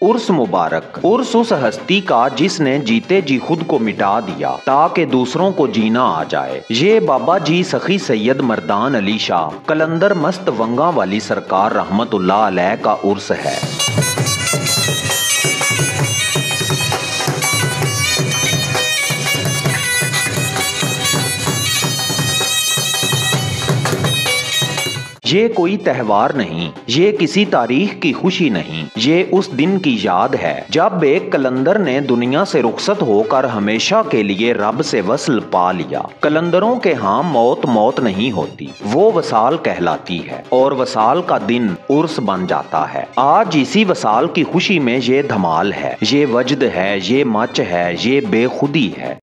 उर्स मुबारक। उर्स उस हस्ती का जिसने जीते जी खुद को मिटा दिया ताकि दूसरों को जीना आ जाए। ये बाबा जी सखी सैयद मर्दान अली शाह कलंदर मस्त वंगा वाली सरकार रहमतुल्लाह अलैह का उर्स है। ये कोई त्यौहार नहीं, ये किसी तारीख की खुशी नहीं, ये उस दिन की याद है जब एक कलंदर ने दुनिया से रुखसत होकर हमेशा के लिए रब से वसल पा लिया। कलंदरों के यहाँ मौत मौत नहीं होती, वो वसाल कहलाती है और वसाल का दिन उर्स बन जाता है। आज इसी वसाल की खुशी में ये धमाल है, ये वजद है, ये मच है, ये बेखुदी है।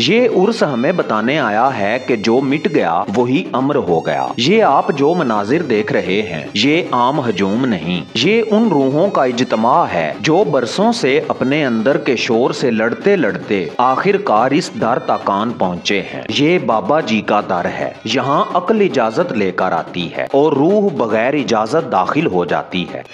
ये उर्स हमें बताने आया है कि जो मिट गया वही अमर हो गया। ये आप जो मनाजिर देख रहे हैं ये आम हजूम नहीं, ये उन रूहों का इज्तिमा है जो बरसों से अपने अंदर के शोर से लड़ते लड़ते आखिरकार इस दर तक आन पहुँचे हैं। ये बाबा जी का दर है। यहाँ अक्ल इजाजत लेकर आती है और रूह बगैर इजाजत दाखिल हो जाती है।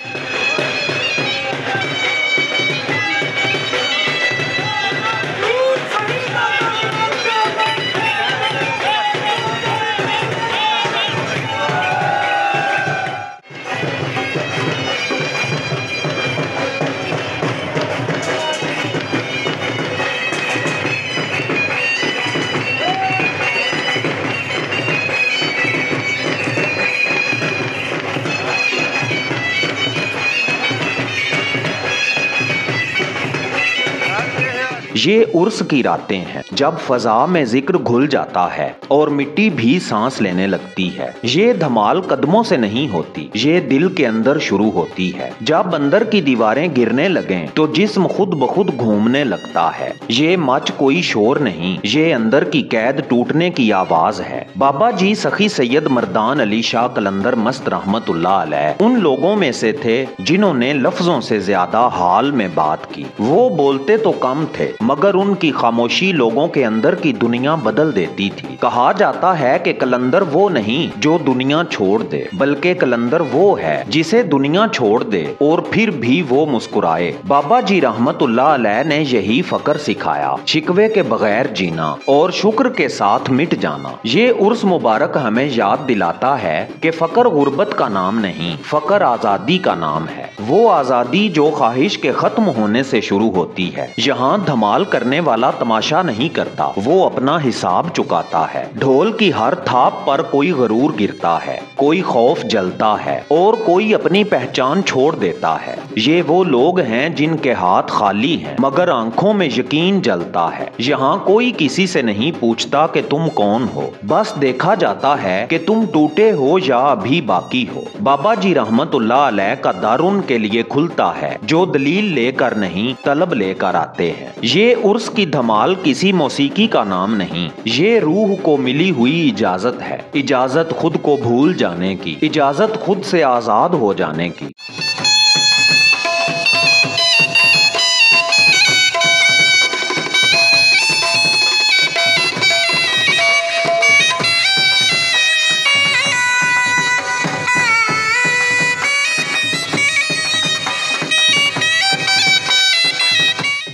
ये उर्स की रातें हैं जब फजा में जिक्र घुल जाता है और मिट्टी भी सांस लेने लगती है। ये धमाल कदमों से नहीं होती, ये दिल के अंदर शुरू होती है। जब अंदर की दीवारें गिरने लगें तो जिस्म खुद ब खुद घूमने लगता है। ये मच कोई शोर नहीं, ये अंदर की कैद टूटने की आवाज है। बाबा जी सखी सैयद मर्दान अली शाह कलंदर मस्त रहमतुल्लाह अलैह उन लोगों में से थे जिन्होंने लफ्जों से ज्यादा हाल में बात की। वो बोलते तो कम थे मगर उनकी खामोशी लोगों के अंदर की दुनिया बदल देती थी। कहा जाता है कि कलंदर वो नहीं जो दुनिया छोड़ दे, बल्कि कलंदर वो है जिसे दुनिया छोड़ दे और फिर भी वो मुस्कुराए। बाबा जी रहमतुल्लाह अलैह ने यही फकर सिखाया, शिकवे के बगैर जीना और शुक्र के साथ मिट जाना। ये उर्स मुबारक हमें याद दिलाता है कि फकर गुर्बत का नाम नहीं, फकर आजादी का नाम है। वो आजादी जो ख्वाहिश के खत्म होने से शुरू होती है। यहाँ धमाल करने वाला तमाशा नहीं करता, वो अपना हिसाब चुकाता है। ढोल की हर थाप पर कोई गरूर गिरता है, कोई खौफ जलता है और कोई अपनी पहचान छोड़ देता है। ये वो लोग हैं जिनके हाथ खाली हैं मगर आंखों में यकीन जलता है। यहाँ कोई किसी से नहीं पूछता कि तुम कौन हो, बस देखा जाता है कि तुम टूटे हो या अभी बाकी हो। बाबा जी रहमतुल्लाह अलैह का दर उनके लिए खुलता है जो दलील लेकर नहीं तलब लेकर आते हैं। ये उर्स की धमाल किसी मौसीकी का नाम नहीं, ये रूह को मिली हुई इजाजत है। इजाजत खुद को भूल जाने की, इजाजत खुद से आजाद हो जाने की।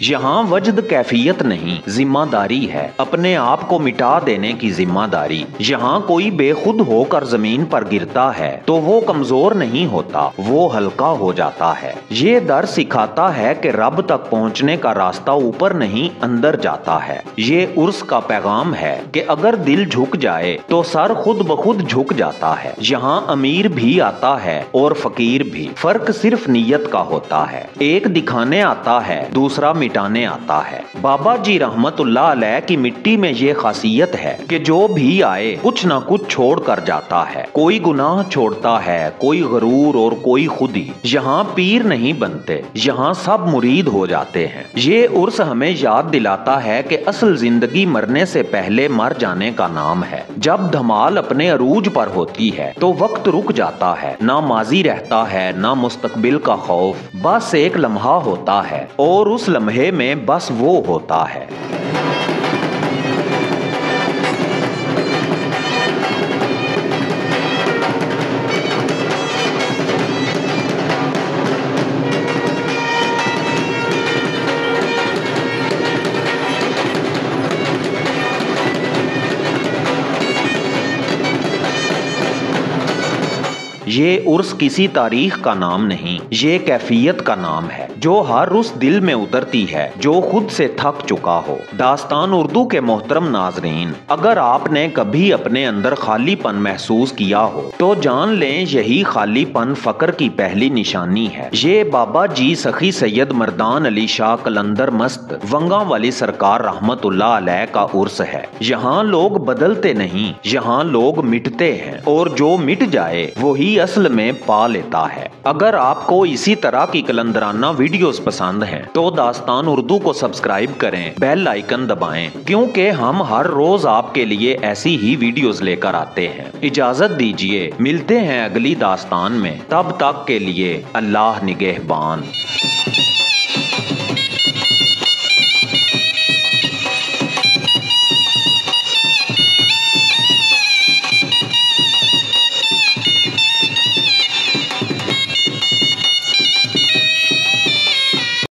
यहाँ वजद कैफियत नहीं, जिम्मेदारी है, अपने आप को मिटा देने की जिम्मेदारी। यहाँ कोई बेखुद होकर जमीन पर गिरता है तो वो कमजोर नहीं होता, वो हल्का हो जाता है। ये दर सिखाता है कि रब तक पहुँचने का रास्ता ऊपर नहीं अंदर जाता है। ये उर्स का पैगाम है कि अगर दिल झुक जाए तो सर खुद ब खुद झुक जाता है। यहाँ अमीर भी आता है और फकीर भी, फर्क सिर्फ नीयत का होता है। एक दिखाने आता है, दूसरा मिटाने आता है। बाबा जी रहमतुल्लाह अलैह की मिट्टी में ये खासियत है कि जो भी आए कुछ ना कुछ छोड़ कर जाता है। कोई गुनाह छोड़ता है, कोई गरूर और कोई खुदी। यहाँ पीर नहीं बनते, यहाँ सब मुरीद हो जाते हैं। ये उर्स हमें याद दिलाता है कि असल जिंदगी मरने से पहले मर जाने का नाम है। जब धमाल अपने अरूज पर होती है तो वक्त रुक जाता है, ना माजी रहता है ना मुस्तकबिल का खौफ, बस एक लम्हा होता है और उस लम्हे में बस वो होता है। ये उर्स किसी तारीख का नाम नहीं, ये कैफियत का नाम है जो हर उस दिल में उतरती है जो खुद से थक चुका हो। दास्तान उर्दू के मोहतरम नाजरीन, अगर आपने कभी अपने अंदर खालीपन महसूस किया हो तो जान लें यही खालीपन फकर की पहली निशानी है। ये बाबा जी सखी सैयद मर्दान अली शाह कलंदर मस्त वंगा वाली सरकार रहमतुल्लाह अलैह का उर्स है। यहाँ लोग बदलते नहीं, यहाँ लोग मिटते हैं और जो मिट जाए वही असल में पा लेता है। अगर आपको इसी तरह की कलंदराना वीडियोस पसंद हैं तो दास्तान उर्दू को सब्सक्राइब करें, बेल आइकन दबाएं, क्योंकि हम हर रोज आपके लिए ऐसी ही वीडियोस लेकर आते हैं। इजाजत दीजिए, मिलते हैं अगली दास्तान में, तब तक के लिए अल्लाह निगहबान।